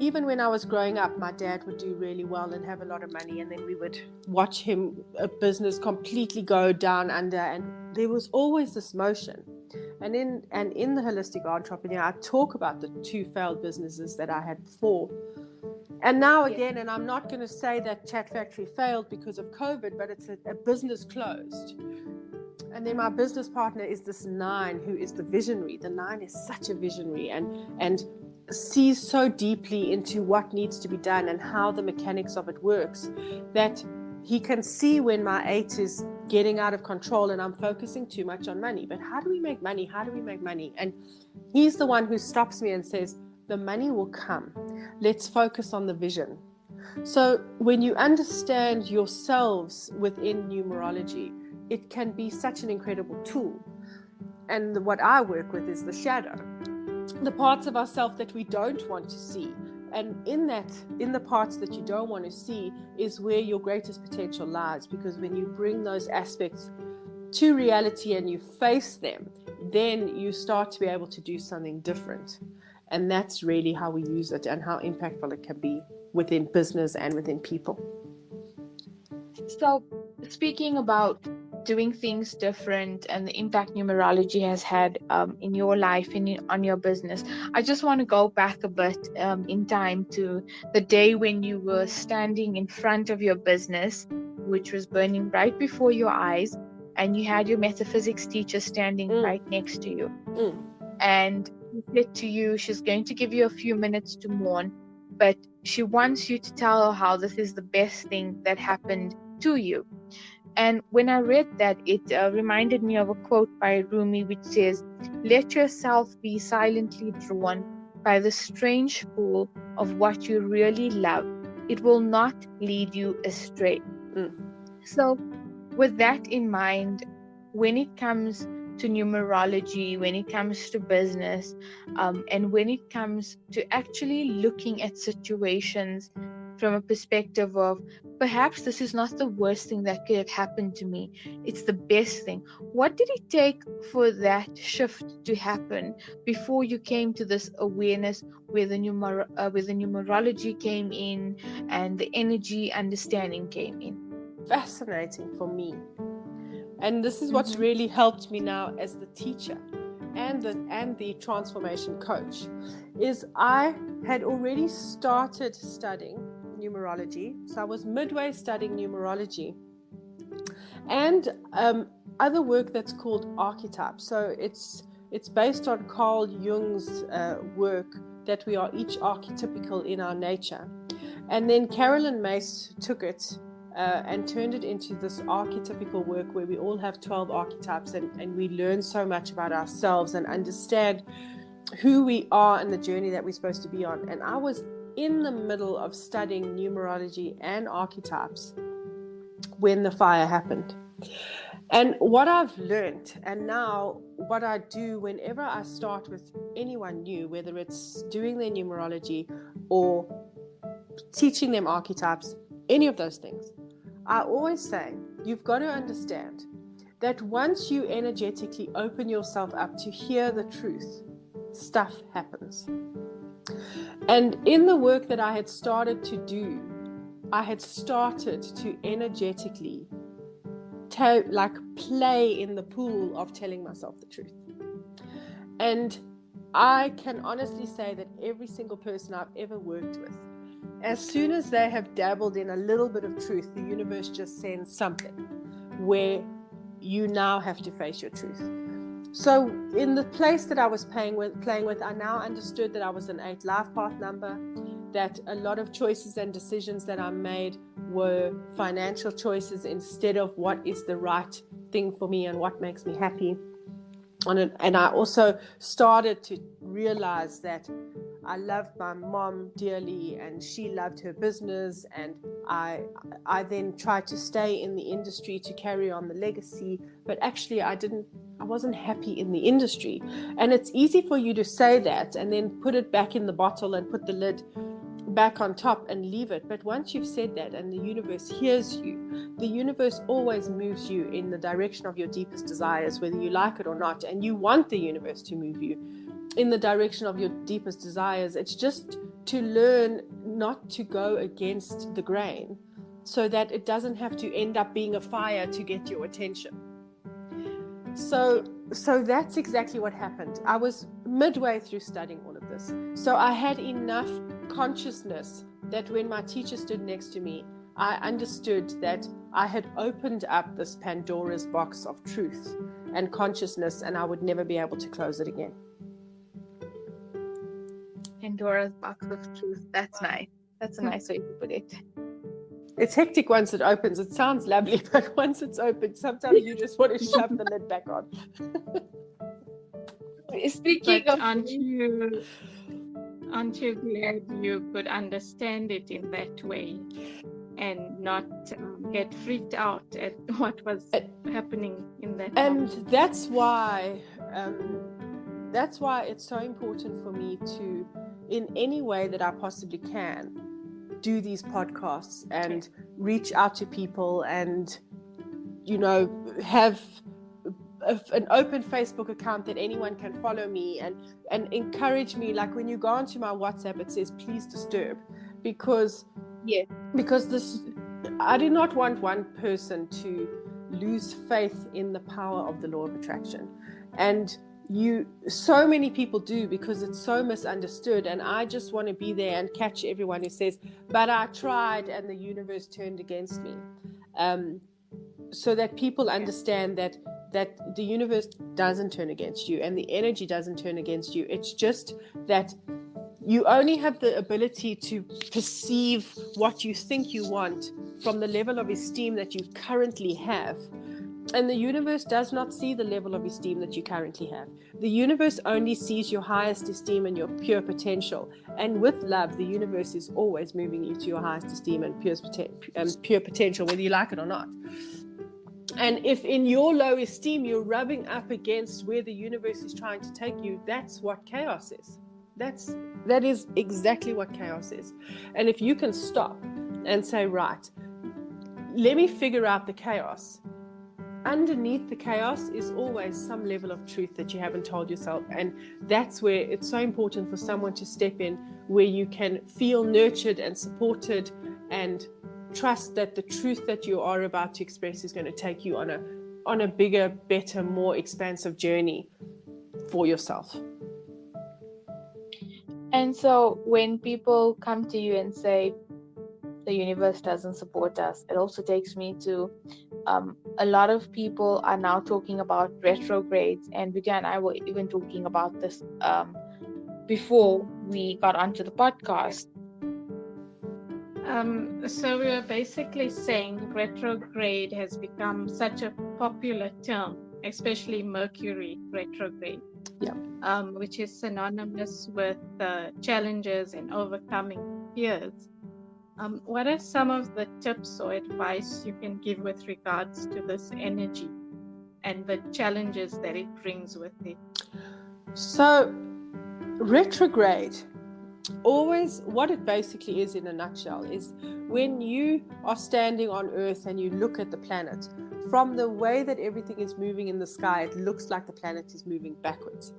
even when I was growing up, my dad would do really well and have a lot of money, and then we would watch a business completely go down under, and there was always this motion. And in the Holistic Entrepreneur, I talk about the 2 failed businesses that I had before. And now again, and I'm not going to say that Chat Factory failed because of COVID, but it's a business closed. And then my business partner is this 9 who is the visionary. The 9 is such a visionary and sees so deeply into what needs to be done and how the mechanics of it works, that he can see when my 8 is getting out of control and I'm focusing too much on money. But how do we make money? How do we make money? And he's the one who stops me and says, the money will come. Let's focus on the vision. So when you understand yourselves within numerology, it can be such an incredible tool. And what I work with is the shadow, the parts of ourselves that we don't want to see. And in the parts that you don't want to see is where your greatest potential lies, because when you bring those aspects to reality and you face them, then you start to be able to do something different. And that's really how we use it and how impactful it can be within business and within people. So speaking about doing things different and the impact numerology has had in your life and on your business, I just want to go back a bit in time to the day when you were standing in front of your business, which was burning right before your eyes, and you had your metaphysics teacher standing right next to you. And she said to you, she's going to give you a few minutes to mourn, but she wants you to tell her how this is the best thing that happened to you. And when I read that, it reminded me of a quote by Rumi, which says, "Let yourself be silently drawn by the strange pull of what you really love. It will not lead you astray." So with that in mind, when it comes to numerology, when it comes to business, and when it comes to actually looking at situations from a perspective of perhaps this is not the worst thing that could have happened to me. It's the best thing. What did it take for that shift to happen before you came to this awareness where the numerology came in and the energy understanding came in? Fascinating for me. And this is what's really helped me now as the teacher and the transformation coach, is I had already started studying numerology. So I was midway studying numerology and other work that's called archetypes. So it's based on Carl Jung's work that we are each archetypical in our nature. And then Carolyn Mace took it and turned it into this archetypical work where we all have 12 archetypes, and we learn so much about ourselves and understand who we are and the journey that we're supposed to be on. And I was in the middle of studying numerology and archetypes when the fire happened. And what I've learned, and now what I do whenever I start with anyone new, whether it's doing their numerology or teaching them archetypes, any of those things, I always say, you've got to understand that once you energetically open yourself up to hear the truth, stuff happens. And in the work that I had started to do, I had started to energetically play in the pool of telling myself the truth. And I can honestly say that every single person I've ever worked with, as soon as they have dabbled in a little bit of truth, the universe just sends something where you now have to face your truth. So in the place that I was playing with, I now understood that I was an 8 life path number, that a lot of choices and decisions that I made were financial choices instead of what is the right thing for me and what makes me happy. And I also started to realize that I loved my mom dearly and she loved her business, and I then tried to stay in the industry to carry on the legacy, but actually I wasn't happy in the industry. And it's easy for you to say that and then put it back in the bottle and put the lid back on top and leave it. But once you've said that and the universe hears you, the universe always moves you in the direction of your deepest desires, whether you like it or not. And you want the universe to move you in the direction of your deepest desires. It's just to learn not to go against the grain so that it doesn't have to end up being a fire to get your attention. So that's exactly what happened. I was midway through studying all of this. So I had enough consciousness that when my teacher stood next to me, I understood that I had opened up this Pandora's box of truth and consciousness, and I would never be able to close it again. Pandora's box of truth. That's nice. That's a nice way to put it. It's hectic once it opens. It sounds lovely, but once it's open, sometimes you just want to shove the lid back on. Speaking of, aren't you glad you could understand it in that way and not get freaked out at what was happening in that moment? And that's why it's so important for me to, in any way that I possibly can, do these podcasts and reach out to people and, have an open Facebook account that anyone can follow me and encourage me. Like when you go onto my WhatsApp, it says, please disturb, because this, I do not want one person to lose faith in the power of the law of attraction. And so many people do, because it's so misunderstood. And I just want to be there and catch everyone who says, but I tried and the universe turned against me. So that people understand that the universe doesn't turn against you and the energy doesn't turn against you. It's just that you only have the ability to perceive what you think you want from the level of esteem that you currently have. And the universe does not see the level of esteem that you currently have. The universe only sees your highest esteem and your pure potential. And with love, the universe is always moving you to your highest esteem and pure potential, whether you like it or not. And if in your low esteem, you're rubbing up against where the universe is trying to take you, that's what chaos is. That is exactly what chaos is. And if you can stop and say, right, let me figure out the chaos. Underneath the chaos is always some level of truth that you haven't told yourself. And that's where it's so important for someone to step in, where you can feel nurtured and supported and trust that the truth that you are about to express is going to take you on a bigger, better, more expansive journey for yourself. And so when people come to you and say the universe doesn't support us, it also takes me to a lot of people are now talking about retrogrades, and Vidya and I were even talking about this before we got onto the podcast. So we are basically saying retrograde has become such a popular term, especially Mercury retrograde, which is synonymous with challenges and overcoming fears. What are some of the tips or advice you can give with regards to this energy and the challenges that it brings with it? So, retrograde, always what it basically is in a nutshell is when you are standing on Earth and you look at the planet, from the way that everything is moving in the sky, it looks like the planet is moving backwards.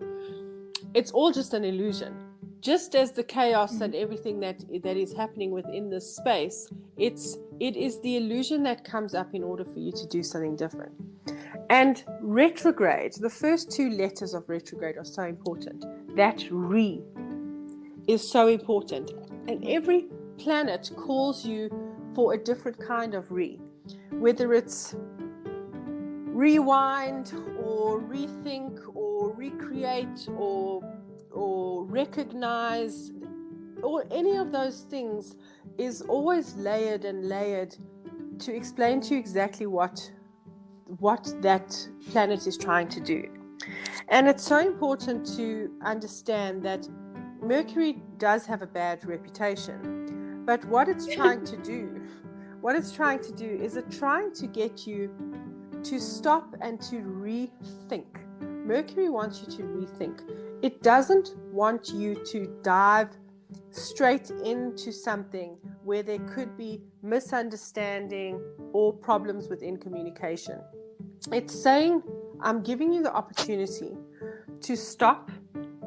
It's all just an illusion. Just as the chaos and everything that is happening within this space, it is the illusion that comes up in order for you to do something different. And retrograde, the first two letters of retrograde are so important. That re is so important. And every planet calls you for a different kind of re, whether it's rewind or rethink or recreate or recognize, or any of those things is always layered to explain to you exactly what that planet is trying to do. And it's so important to understand that Mercury does have a bad reputation, but what it's trying to do is it's trying to get you to stop and to rethink. Mercury wants you to rethink. It doesn't want you to dive straight into something where there could be misunderstanding or problems within communication. It's saying, I'm giving you the opportunity to stop,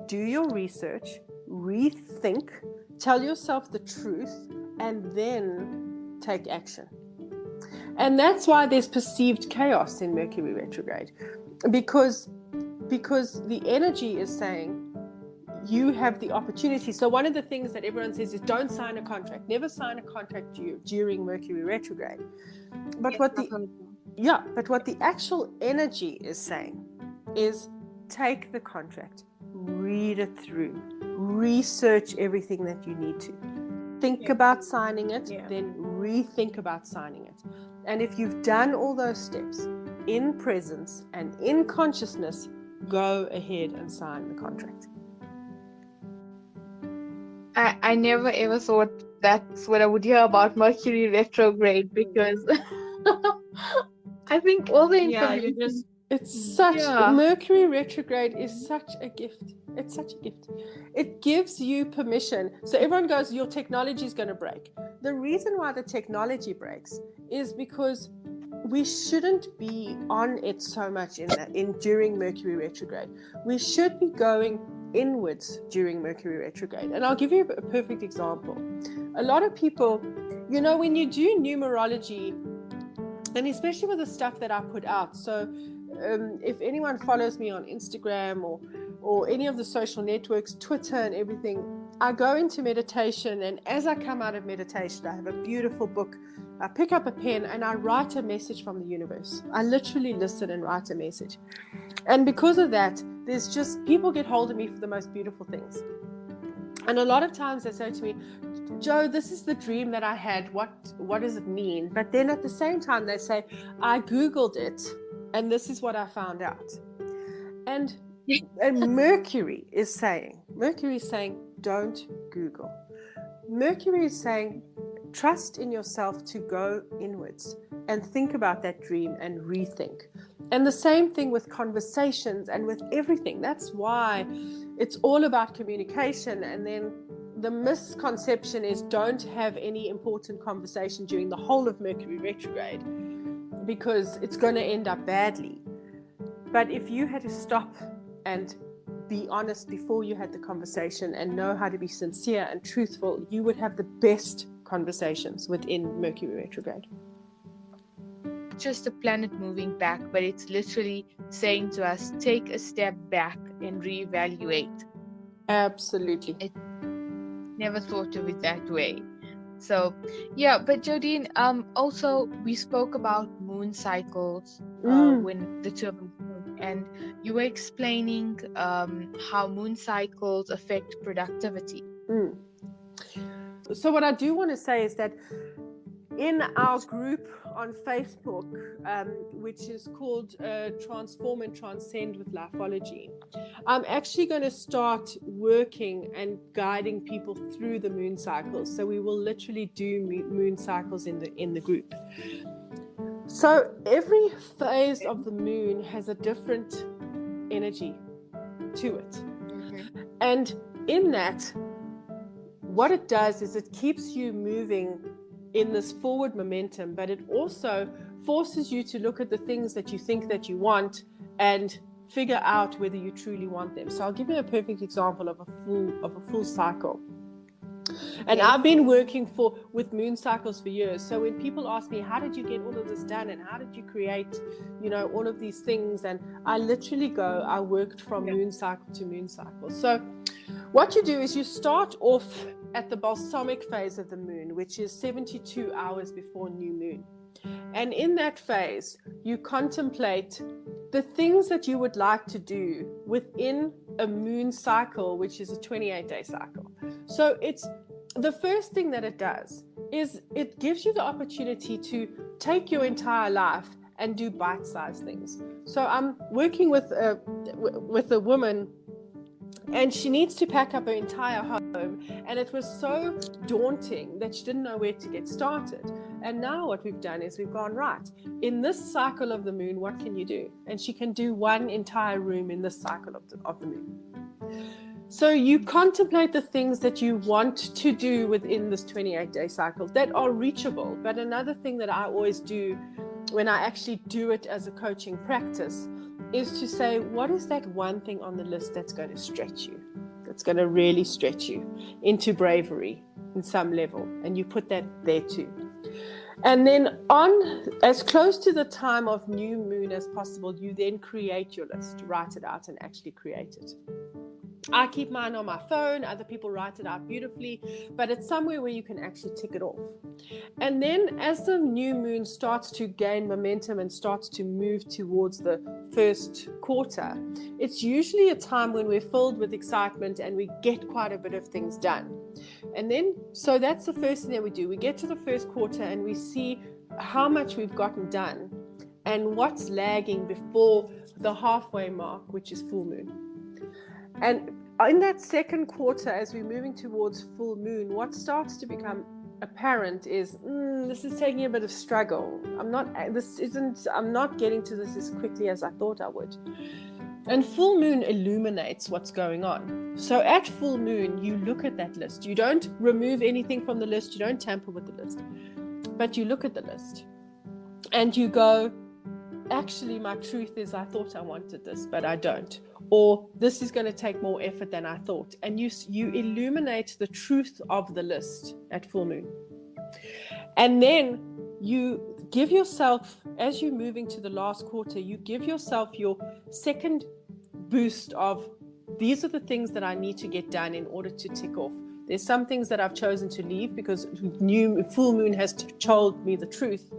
do your research, rethink, tell yourself the truth, and then take action. And that's why there's perceived chaos in Mercury retrograde, because the energy is saying you have the opportunity. So one of the things that everyone says is don't sign a contract. Never sign a contract during Mercury retrograde. But what the actual energy is saying is take the contract, read it through, research everything that you need to. Think about signing it, then rethink about signing it. And if you've done all those steps in presence and in consciousness, go ahead and sign the contract. I never ever thought that's what I would hear about Mercury retrograde, because I think all the information... Mercury retrograde is such a gift. It's such a gift. It gives you permission. So everyone goes, your technology is going to break. The reason why the technology breaks is because we shouldn't be on it so much during Mercury retrograde. We should be going inwards during Mercury retrograde. And I'll give you a perfect example. A lot of people, when you do numerology, and especially with the stuff that I put out, so if anyone follows me on Instagram or any of the social networks, Twitter and everything, I go into meditation, and as I come out of meditation, I have a beautiful book. I pick up a pen and I write a message from the universe. I literally listen and write a message. And because of that, there's just people get hold of me for the most beautiful things. And a lot of times they say to me, Joe, this is the dream that I had. What does it mean? But then at the same time, they say, I Googled it and this is what I found out. And Mercury is saying, don't Google. Mercury is saying, trust in yourself to go inwards and think about that dream and rethink. And the same thing with conversations and with everything. That's why it's all about communication. And then the misconception is don't have any important conversation during the whole of Mercury retrograde, because it's going to end up badly. But if you had to stop and be honest before you had the conversation and know how to be sincere and truthful, you would have the best conversations within Mercury retrograde. Just a planet moving back, but it's literally saying to us, take a step back and reevaluate. Absolutely. It never thought of it that way. So yeah, but Jodene, also we spoke about moon cycles when the two of us spoke, and you were explaining how moon cycles affect productivity. So what I do want to say is that in our group on Facebook, which is called Transform and Transcend with Lifeology, I'm actually going to start working and guiding people through the moon cycles. So we will literally do moon cycles in the group. So every phase of the moon has a different energy to it. Mm-hmm. And in that, what it does is it keeps you moving in this forward momentum, but it also forces you to look at the things that you think that you want and figure out whether you truly want them. So I'll give you a perfect example of a full cycle. And I've been working with moon cycles for years. So when people ask me, how did you get all of this done? And how did you create, all of these things? And I literally I worked from moon cycle to moon cycle. So what you do is you start off at the balsamic phase of the moon, which is 72 hours before new moon. And in that phase, you contemplate the things that you would like to do within a moon cycle, which is a 28-day cycle. So it's the first thing that it does is it gives you the opportunity to take your entire life and do bite-sized things. So I'm working with a woman, and she needs to pack up her entire home, and it was so daunting that she didn't know where to get started. And now what we've done is we've gone, right, in this cycle of the moon, what can you do? And she can do one entire room in this cycle of the moon. So you contemplate the things that you want to do within this 28-day cycle that are reachable. But another thing that I always do when I actually do it as a coaching practice is to say, what is that one thing on the list that's going to stretch you, that's going to really stretch you into bravery in some level? And you put that there too. And then on as close to the time of new moon as possible, you then create your list, write it out and actually create it. I keep mine on my phone. Other people write it out beautifully, but it's somewhere where you can actually tick it off. And then as the new moon starts to gain momentum and starts to move towards the first quarter, it's usually a time when we're filled with excitement and we get quite a bit of things done. And then, so that's the first thing that we do. We get to the first quarter and we see how much we've gotten done and what's lagging before the halfway mark, which is full moon. And in that second quarter, as we're moving towards full moon, what starts to become apparent is this is taking a bit of struggle. I'm not getting to this as quickly as I thought I would. And full moon illuminates what's going on. So at full moon, you look at that list. You don't remove anything from the list. You don't tamper with the list, but you look at the list and you go, actually, my truth is I thought I wanted this, but I don't. Or this is going to take more effort than I thought. And you illuminate the truth of the list at full moon. And then you give yourself, as you're moving to the last quarter, you give yourself your second boost of these are the things that I need to get done in order to tick off. There's some things that I've chosen to leave because full moon has told me the truth.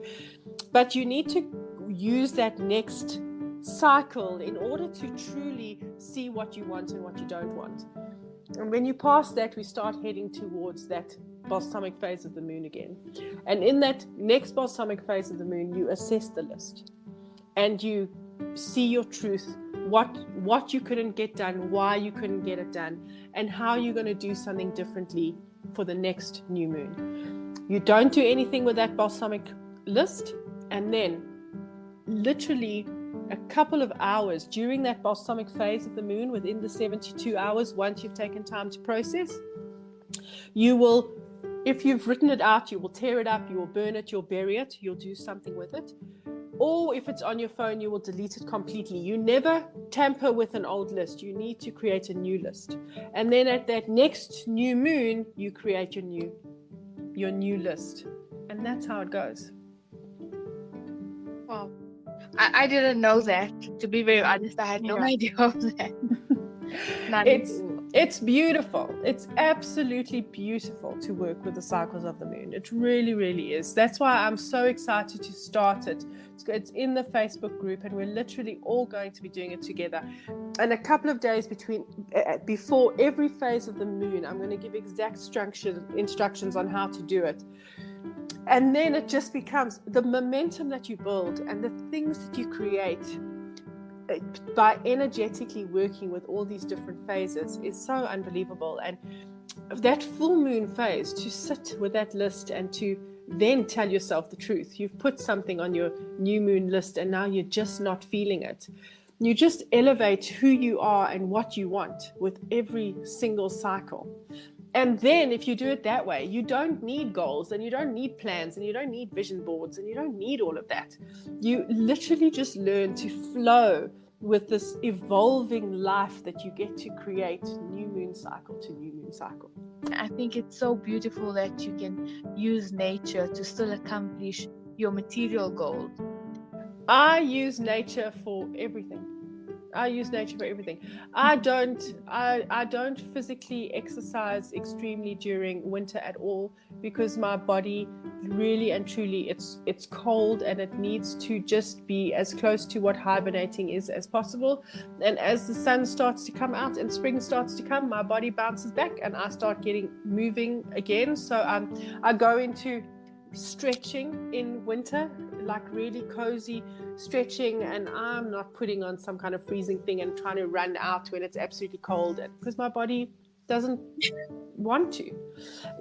But you need to use that next cycle in order to truly see what you want and what you don't want. And when you pass that, we start heading towards that balsamic phase of the moon again. And in that next balsamic phase of the moon, you assess the list and you see your truth, what you couldn't get done, why you couldn't get it done, and how you're going to do something differently for the next new moon. You don't do anything with that balsamic list, and then literally a couple of hours during that balsamic phase of the moon, within the 72 hours, once you've taken time to process, you will, if you've written it out, you will tear it up, you will burn it, you'll bury it, you'll do something with it. Or if it's on your phone, you will delete it completely. You never tamper with an old list. You need to create a new list. And then at that next new moon, you create your new list. And that's how it goes. Wow. I didn't know that. To be very honest, I had no idea of that. It's beautiful. It's absolutely beautiful to work with the cycles of the moon. It really, really is. That's why I'm so excited to start it. It's in the Facebook group, and we're literally all going to be doing it together. And a couple of days before every phase of the moon, I'm going to give exact instructions on how to do it. And then it just becomes the momentum that you build and the things that you create by energetically working with all these different phases is so unbelievable. And that full moon phase, to sit with that list and to then tell yourself the truth. You've put something on your new moon list and now you're just not feeling it. You just elevate who you are and what you want with every single cycle. And then if you do it that way, you don't need goals and you don't need plans and you don't need vision boards and you don't need all of that. You literally just learn to flow with this evolving life that you get to create new moon cycle to new moon cycle. I think it's so beautiful that you can use nature to still accomplish your material goals. I use nature for everything. I don't physically exercise extremely during winter at all, because my body really and truly, it's cold and it needs to just be as close to what hibernating is as possible. And as the sun starts to come out and spring starts to come, my body bounces back and I start getting moving again. So I go into stretching in winter, like really cozy stretching, and I'm not putting on some kind of freezing thing and trying to run out when it's absolutely cold, because my body doesn't want to.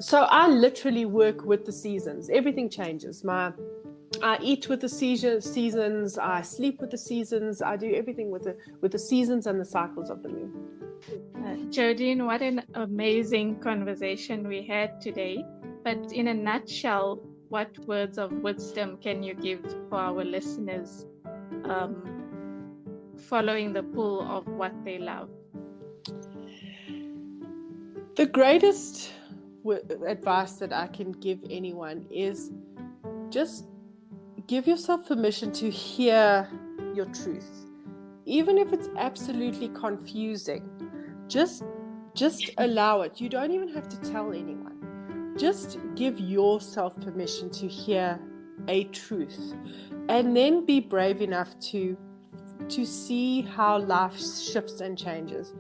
So I literally work with the seasons. Everything changes. I eat with the seasons, I sleep with the seasons, I do everything with the seasons and the cycles of the moon. Jodene, what an amazing conversation we had today. But in a nutshell, what words of wisdom can you give for our listeners following the pull of what they love? The greatest advice that I can give anyone is just give yourself permission to hear your truth. Even if it's absolutely confusing, just allow it. You don't even have to tell anyone. Just give yourself permission to hear a truth, and then be brave enough to see how life shifts and changes.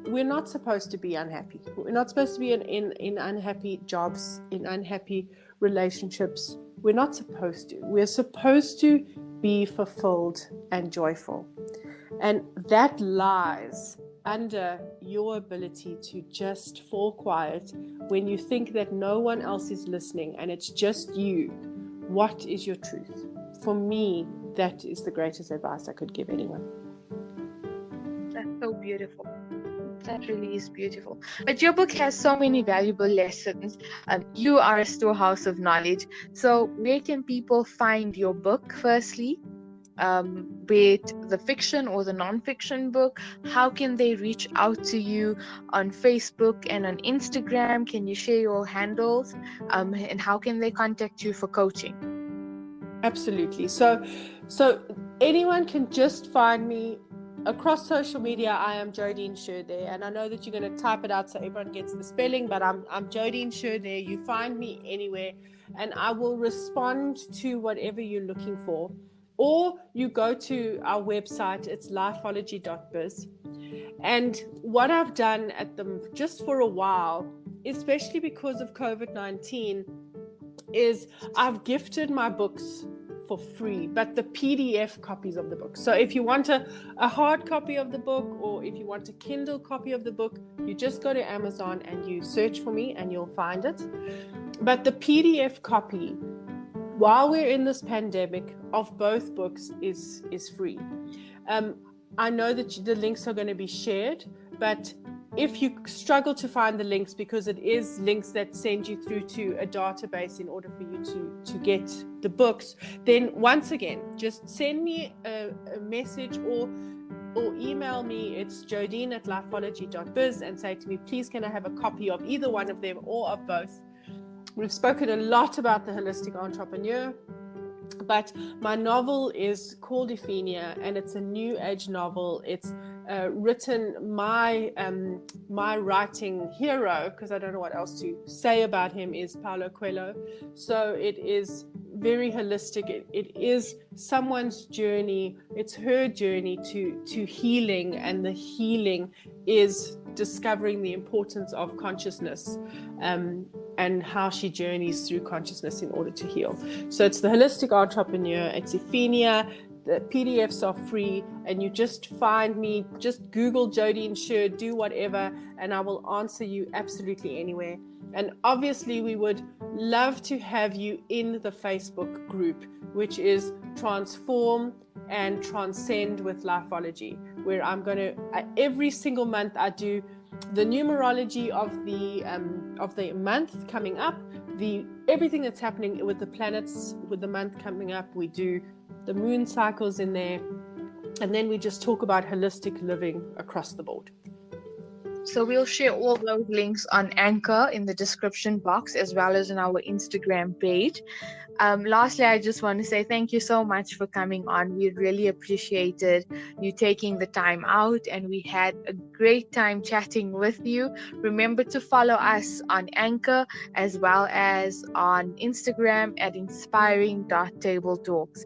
We're not supposed to be unhappy. We're not supposed to be in unhappy jobs, in unhappy relationships. We're not supposed to. We're supposed to be fulfilled and joyful. And that lies under your ability to just fall quiet when you think that no one else is listening and it's just you. What is your truth? For me, that is the greatest advice I could give anyone. That's so beautiful. That really is beautiful. But your book has so many valuable lessons. You are a storehouse of knowledge. So where can people find your book, firstly? Be it the fiction or the non-fiction book? How can they reach out to you on Facebook and on Instagram? Can you share your handles? And how can they contact you for coaching? Absolutely. So anyone can just find me across social media. I am Jodene Shaer there, and I know that you're going to type it out so everyone gets the spelling, but I'm Jodene Shaer there. You find me anywhere and I will respond to whatever you're looking for. Or you go to our website, it's lifeology.biz. And what I've done at them just for a while, especially because of COVID-19, is I've gifted my books for free, but the PDF copies of the book. So if you want a hard copy of the book, or if you want a Kindle copy of the book, you just go to Amazon and you search for me and you'll find it. But the PDF copy, while we're in this pandemic, of both books is free. I know that the links are going to be shared, but if you struggle to find the links, because it is links that send you through to a database in order for you to get the books, then once again, just send me a message or email me. It's jodene@lifeology.biz, and say to me, please, can I have a copy of either one of them or of both? We've spoken a lot about the holistic entrepreneur, but my novel is called Ephenia, and it's a new age novel. It's written my writing hero, because I don't know what else to say about him, is Paulo Coelho. So it is very holistic. It is someone's journey. It's her journey to healing, and the healing is discovering the importance of consciousness, and how she journeys through consciousness in order to heal. So it's the holistic entrepreneur. It's Ephenia. The PDFs are free, and you just find me, just Google Jodene Shaer, do whatever, and I will answer you absolutely anywhere. And obviously we would love to have you in the Facebook group, which is Transform and Transcend with Lifeology, where I'm going to, every single month I do the numerology of the month coming up, everything that's happening with the planets with the month coming up. We do the moon cycles in there, and then we just talk about holistic living across the board. So we'll share all those links on Anchor in the description box, as well as on our Instagram page. Lastly, I just want to say thank you so much for coming on. We really appreciated you taking the time out, and we had a great time chatting with you. Remember to follow us on Anchor, as well as on Instagram at inspiring.tabletalks.